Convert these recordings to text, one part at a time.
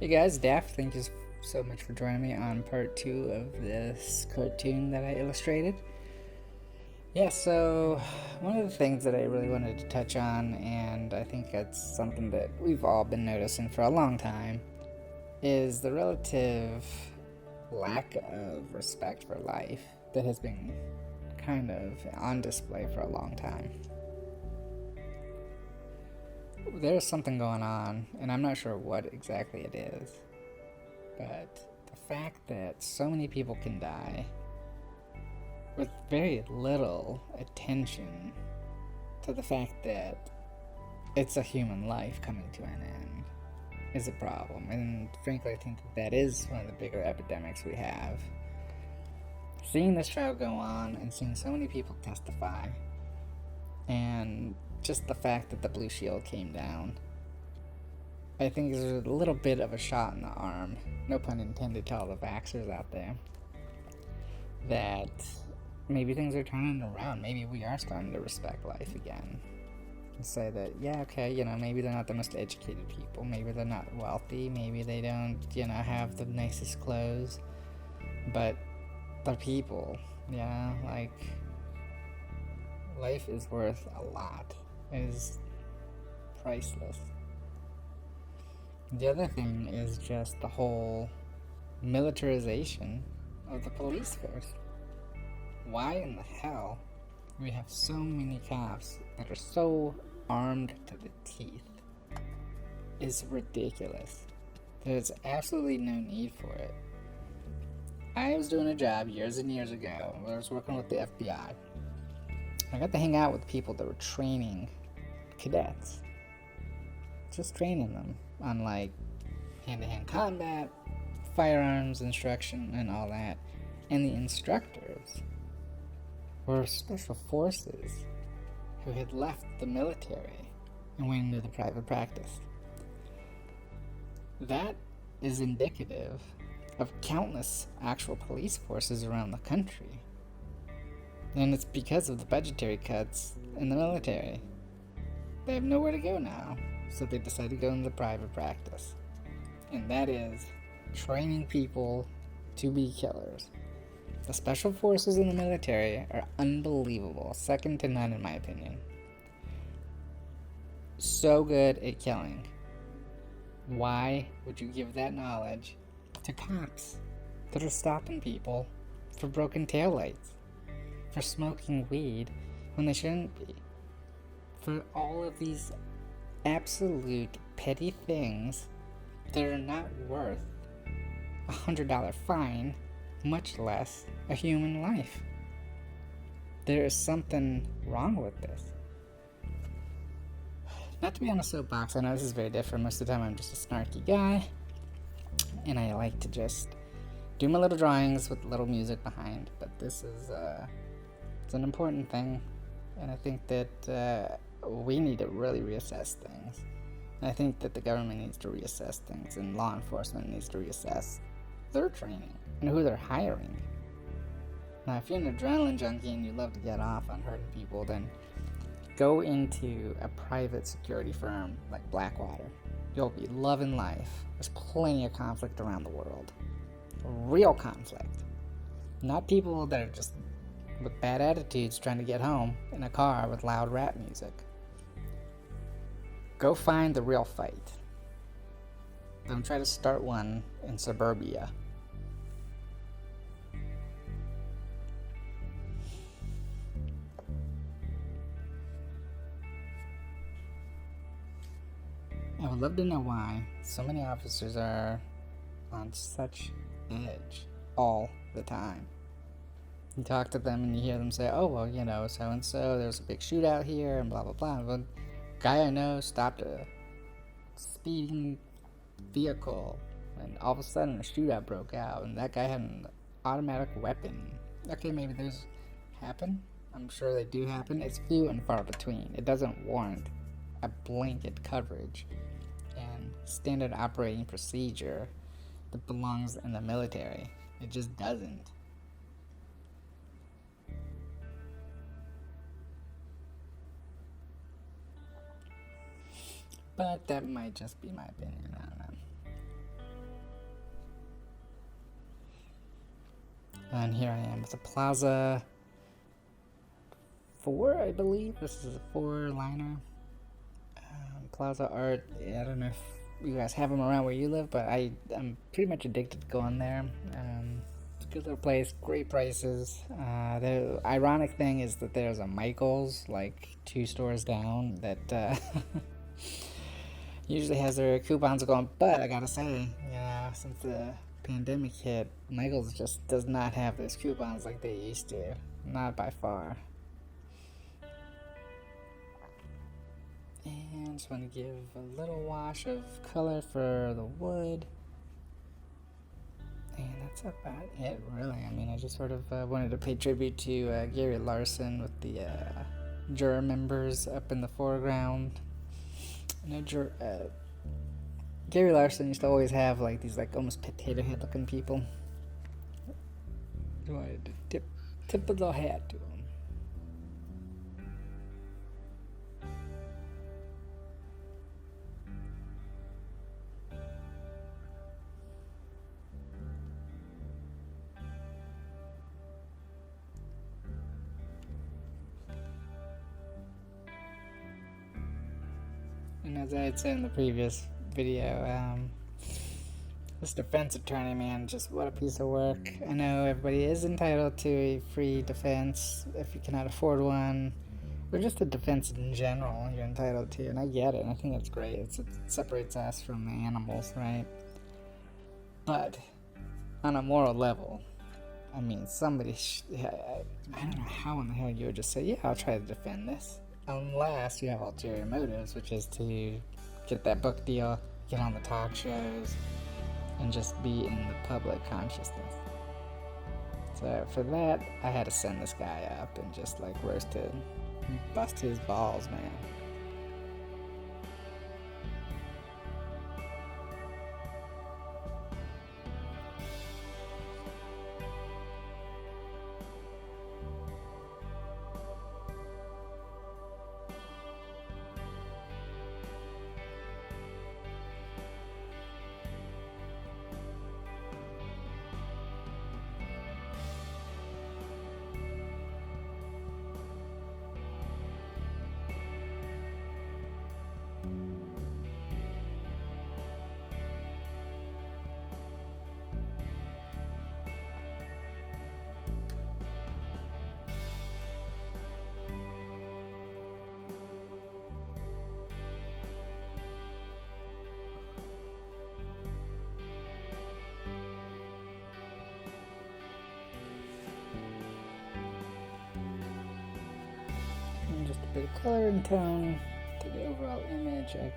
Hey guys, DAF'D, thank you so much for joining me on part 2 of this cartoon that I illustrated. Yeah, so one of the things that I really wanted to touch on, and I think it's something that we've all been noticing for a long time, is the relative lack of respect for life that has been kind of on display for a long time. There's something going on, and I'm not sure what exactly it is, but the fact that so many people can die with very little attention to the fact that it's a human life coming to an end is a problem. And frankly, I think that is one of the bigger epidemics we have. Seeing this trial go on and seeing so many people testify, and just the fact that the Blue Shield came down, I think is a little bit of a shot in the arm, no pun intended, to all the vaxxers out there, that maybe things are turning around. Maybe we are starting to respect life again. And say that, yeah, okay, maybe they're not the most educated people. Maybe they're not wealthy. Maybe they don't, have the nicest clothes. But they're people, like, life is worth a lot. It is priceless. The other thing is just the whole militarization of the police force. Why in the hell we have so many cops that are so armed to the teeth is ridiculous. There's absolutely no need for it. I was doing a job years and years ago where I was working with the FBI. I got to hang out with people that were training cadets. Just training them on, like, hand-to-hand combat, firearms instruction, and all that. And the instructors were special forces who had left the military and went into the private practice. That is indicative of countless actual police forces around the country. And it's because of the budgetary cuts in the military. They have nowhere to go now, so they decided to go into private practice. And that is training people to be killers. The special forces in the military are unbelievable, second to none in my opinion. So good at killing. Why would you give that knowledge to cops that are stopping people for broken taillights, for smoking weed when they shouldn't be, for all of these absolute petty things that are not worth a $100 fine, much less a human life? There is something wrong with this. Not to be on a soapbox, I know this is very different. Most of the time I'm just a snarky guy, and I like to just do my little drawings with a little music behind, but this is it's an important thing, and I think that we need to really reassess things. And I think that the government needs to reassess things, and law enforcement needs to reassess their training and who they're hiring. Now, if you're an adrenaline junkie and you love to get off on hurting people, then go into a private security firm like Blackwater. You'll be loving life. There's plenty of conflict around the world. Real conflict. Not people that are just with bad attitudes trying to get home in a car with loud rap music. Go find the real fight. Don't try to start one in suburbia. I would love to know why so many officers are on such edge all the time. You talk to them and you hear them say, oh, well, so-and-so, there's a big shootout here and blah, blah, blah. But a guy I know stopped a speeding vehicle and all of a sudden a shootout broke out and that guy had an automatic weapon. Okay, maybe those happen. I'm sure they do happen. It's few and far between. It doesn't warrant a blanket coverage and standard operating procedure that belongs in the military. It just doesn't. But that might just be my opinion. I don't know. And here I am with a Plaza 4, I believe. This is a 4-liner. Plaza art. I don't know if you guys have them around where you live, but I'm pretty much addicted to going there. It's a good little place, great prices. The ironic thing is that there's a Michael's like 2 stores down that usually has their coupons going, but I gotta say, since the pandemic hit, Michael's just does not have those coupons like they used to. Not by far. And just want to give a little wash of color for the wood. And that's about it, really. I mean, I just sort of wanted to pay tribute to Gary Larson with the juror members up in the foreground. Gary Larson used to always have like these like almost potato head looking people. I wanted to tip of the hat to him. And as I had said in the previous video, this defense attorney, man, just what a piece of work. I know everybody is entitled to a free defense if you cannot afford one, or just a defense in general you're entitled to, and I get it, and I think that's great. It separates us from the animals, right? But on a moral level, I mean, somebody, I don't know how in the hell you would just say, yeah, I'll try to defend this. Unless you have ulterior motives, which is to get that book deal, get on the talk shows, and just be in the public consciousness. So for that, I had to send this guy up and just like roast him, bust his balls, man. Just a bit of color and tone to the overall image. I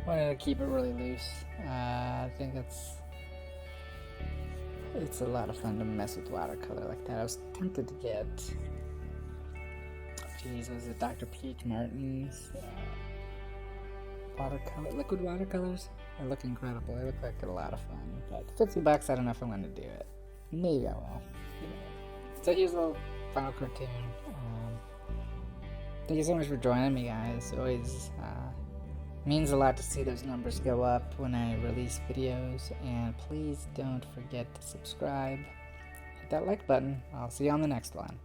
wanted to keep it really loose. I think it's a lot of fun to mess with watercolor like that. I was tempted to get, was it Dr. P.H. Martin's liquid watercolors? They look incredible. They look like a lot of fun. But $50, I don't know if I'm going to do it. Maybe I will. So here's a little final cartoon. Thank you so much for joining me, guys. It always means a lot to see those numbers go up when I release videos. And please don't forget to subscribe. Hit that like button. I'll see you on the next one.